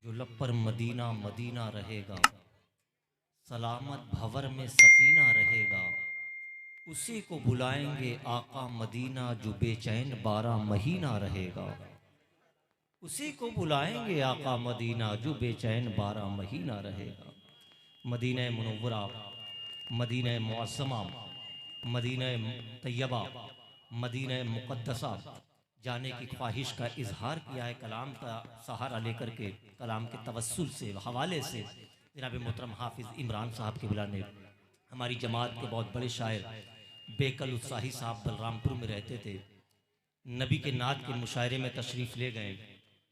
जो लब पर मदीना मदीना रहेगा, सलामत भंवर में सफीना रहेगा, उसी को बुलाएंगे आका मदीना जो बेचैन 12 महीना रहेगा। उसी को बुलाएंगे आका मदीना जो बेचैन 12 महीना रहेगा। मदीना मुनव्वरा, मदीना मुअज़्ज़मा, मदीना तैयबा, मदीना मुक़द्दसा जाने की ख्वाहिश का इजहार किया है कलाम का सहारा लेकर के, कलाम के तवस्सुल से हवाले से। जनाब मोहतरम हाफिज़ इमरान साहब के बिला ने हमारी जमात के बहुत बड़े शायर बेकल उत्साही साहब बलरामपुर में रहते थे। नबी के नात के मुशायरे में तशरीफ़ ले गए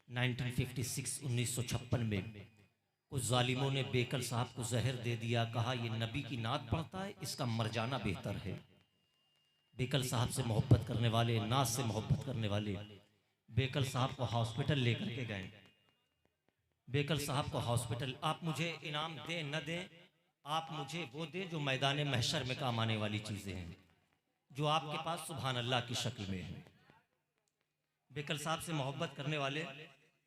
1956 में। कुछ जालिमों ने बेकल साहब को जहर दे दिया, कहा ये नबी की नात पढ़ता है, इसका मर जाना बेहतर है। बेकल साहब से मोहब्बत करने वाले, नात से मोहब्बत करने वाले बेकल साहब को हॉस्पिटल लेकर के गए। बेकल साहब को हॉस्पिटल, आप मुझे इनाम दें न दें, आप मुझे वो दें जो मैदान महशर में काम आने वाली चीज़ें हैं, जो आपके पास सुभान अल्लाह की शक्ल में है। बेकल साहब से मोहब्बत करने वाले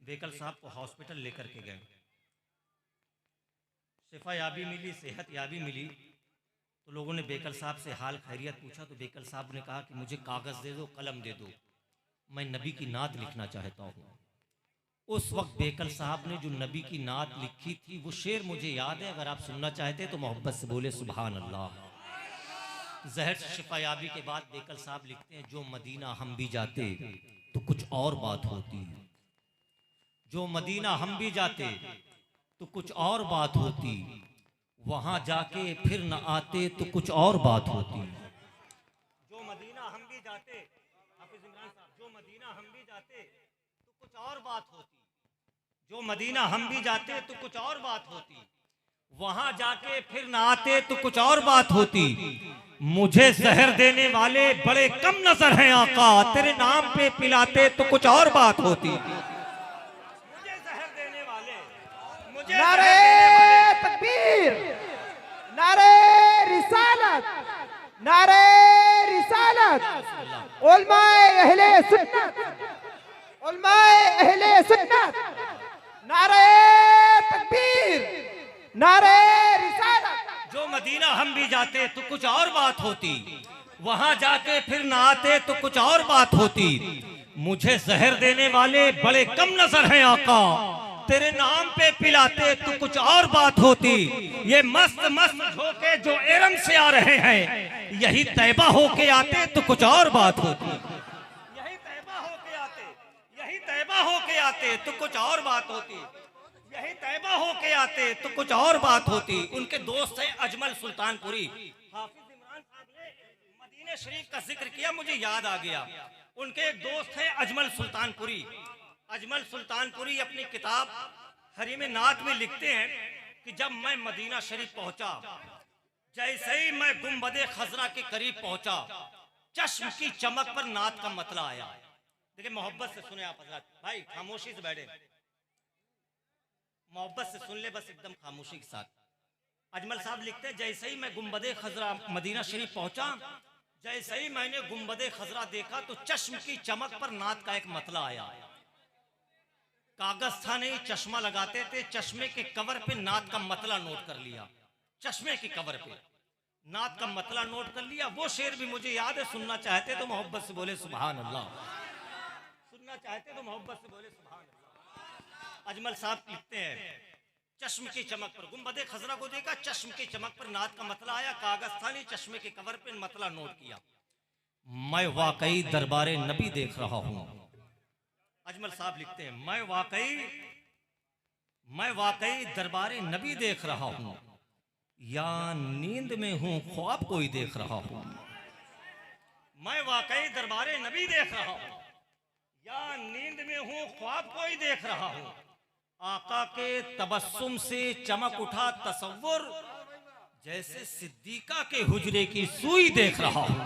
बेकल साहब को हॉस्पिटल लेकर के गए। शिफा याबी मिली, सेहत याबी मिली, तो लोगों ने बेकल साहब से हाल खैरियत पूछा। तो बेकल साहब ने कहा कि मुझे कागज़ दे दो, कलम दे दो, मैं नबी की नात लिखना चाहता हूँ। उस वक्त बेकल साहब ने जो नबी की नात लिखी थी वो शेर मुझे याद है, अगर आप सुनना चाहते तो मोहब्बत से बोले सुभान अल्लाह। जहर से शिफा याबी के बाद बेकल साहब लिखते हैं, जो मदीना हम भी जाते तो कुछ और बात होती, जो मदीना हम भी जाते तो कुछ और बात होती, वहां जाके फिर न आते तो कुछ और बात होती। जो मदीना हम भी जाते, हाफिज इमरान साहब, जो मदीना हम भी जाते तो कुछ और बात होती, जो मदीना हम भी जाते तो कुछ और बात होती, वहां जाके फिर न आते तो कुछ और बात होती। मुझे जहर देने वाले बड़े कम नजर हैं आका, तेरे नाम पे पिलाते तो कुछ और बात होती। मुझे जहर देने वाले, मुझे नारे तकबीर, नारे रिसालत, नारे रिसालत, उलमाए अहले सुन्नत, उलमाए अहले सुन्नत, नारे तकबीर, नारे रिसालत। जो मदीना हम भी जाते तो कुछ और बात होती, वहां जाके फिर ना आते तो कुछ और बात होती। मुझे जहर देने वाले बड़े कम नजर हैं आका, तेरे नाम पे पिलाते तो कुछ और बात होती। ये मस्त मस्त झोंके जो एरम से आ रहे हैं, यही तैबा होके आते तो कुछ और बात होती। यही तैबा होके आते, यही तैबा होके आते तो कुछ और बात होती, यही तैबा होके आते तो कुछ और बात होती। उनके दोस्त है अजमल सुल्तानपुरी। हाफिज इमरान साहब ने मदीने शरीफ का जिक्र किया, मुझे याद आ गया। उनके एक दोस्त है अजमल सुल्तानपुरी। अजमल सुल्तानपुरी अपनी किताब हरीम नात में लिखते हैं कि जब मैं मदीना शरीफ पहुंचा, जैसे ही मैं गुंबदे खजरा के करीब पहुंचा, चश्म की चमक पर नात का मतला आया। देखिए मोहब्बत से सुने आप हजरत, भाई खामोशी से बैठे, मोहब्बत से सुन ले बस एकदम खामोशी के साथ। अजमल साहब लिखते हैं, जैसे ही मैं गुंबदे खजरा मदीना शरीफ पहुंचा, जैसे ही मैंने गुंबदे खजरा देखा तो चश्म की चमक पर नात का एक मतला आया। कागज था नहीं, चश्मा लगाते थे, चश्मे के कवर पे नात का मतला नोट कर लिया। चश्मे के कवर पे नात का मतला नोट कर लिया। वो शेर भी मुझे याद है, सुनना चाहते तो मोहब्बत से बोले सुभान अल्लाह, सुनना चाहते तो मोहब्बत से बोले सुभान अल्लाह। अजमल साहब लिखते हैं, चश्म की चमक पर गुंबदे खजरा को देखा, चश्म की चमक पर नात का मतला आया, कागज था नहीं, चश्मे के कवर पे मतला नोट किया। मैं वाकई दरबारे नबी देख रहा हूं। अजमल साहब लिखते हैं, मैं वाकई दरबारे नबी देख रहा हूं, या नींद में हूं ख्वाब कोई देख रहा हूं। मैं वाकई दरबारे नबी देख रहा हूं, या नींद में हूं ख्वाब कोई देख रहा हूं। आका के तबस्सुम से चमक उठा तसव्वुर, जैसे सिद्दीका के हुजरे की सुई देख रहा हूं,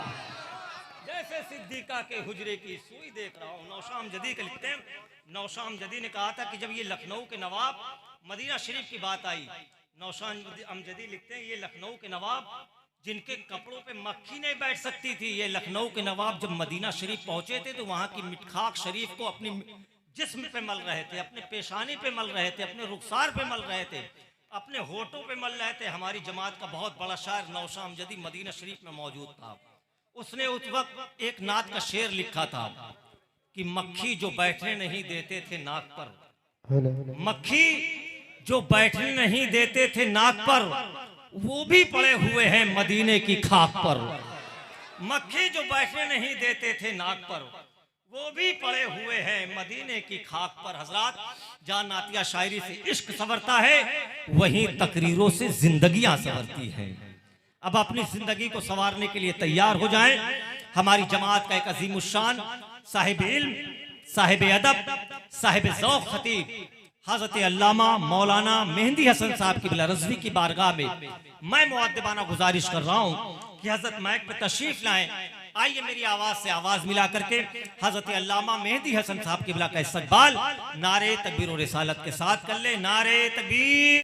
जैसे सिद्दीका के हुजरे की सुई देख रहा हूं। नौशाम जदी के लिखते हैं, नौशाम जदी ने कहा था कि जब ये लखनऊ के नवाब मदीना शरीफ की बात आई, नौशाम अमजदी लिखते हैं, ये लखनऊ के नवाब जिनके कपड़ों पे मक्खी नहीं बैठ सकती थी, ये लखनऊ के नवाब जब मदीना शरीफ पहुंचे थे तो वहां की मिठखाक शरीफ को अपनी जिस्म पे मल रहे थे, अपने पेशानी पे मल रहे थे, अपने रुखसार पे मल रहे थे, अपने होठों पे मल रहे थे। हमारी जमात का बहुत बड़ा शायर नौशाम जदी मदीना शरीफ में मौजूद था। उसने उस वक्त एक नात का शेर लिखा था कि मक्खी जो बैठने नहीं देते थे नाक पर, मक्खी जो बैठने नहीं देते थे नाक पर, वो भी पड़े हुए हैं मदीने की खाक पर। मक्खी जो बैठने नहीं देते थे नाक पर, वो भी पड़े हुए हैं मदीने की खाक पर। हजरात, जहाँ नातिया शायरी से इश्क संवरता है, वहीं तकरीरों से जिंदगियां संवरती हैं। अब अपनी जिंदगी को संवारने के लिए तैयार हो जाएं। हमारी जमात का एक अजीमुशान साहिब इल्म, साहिब अदब, साहिब ज़ौक़ खतीब हजरत अल्लामा मौलाना मेहंदी हसन साहब की बिला रज़वी की बारगाह में मैं मुअद्दिबाना गुजारिश कर रहा हूँ कि हजरत माइक पे तशरीफ लाएं। आइए मेरी आवाज से आवाज मिला करके हजरत अल्लामा मेहंदी हसन साहब की बिला का इस्तकबाल नारे तकबीर और रिसालत के साथ कर ले। नारे तकबीर।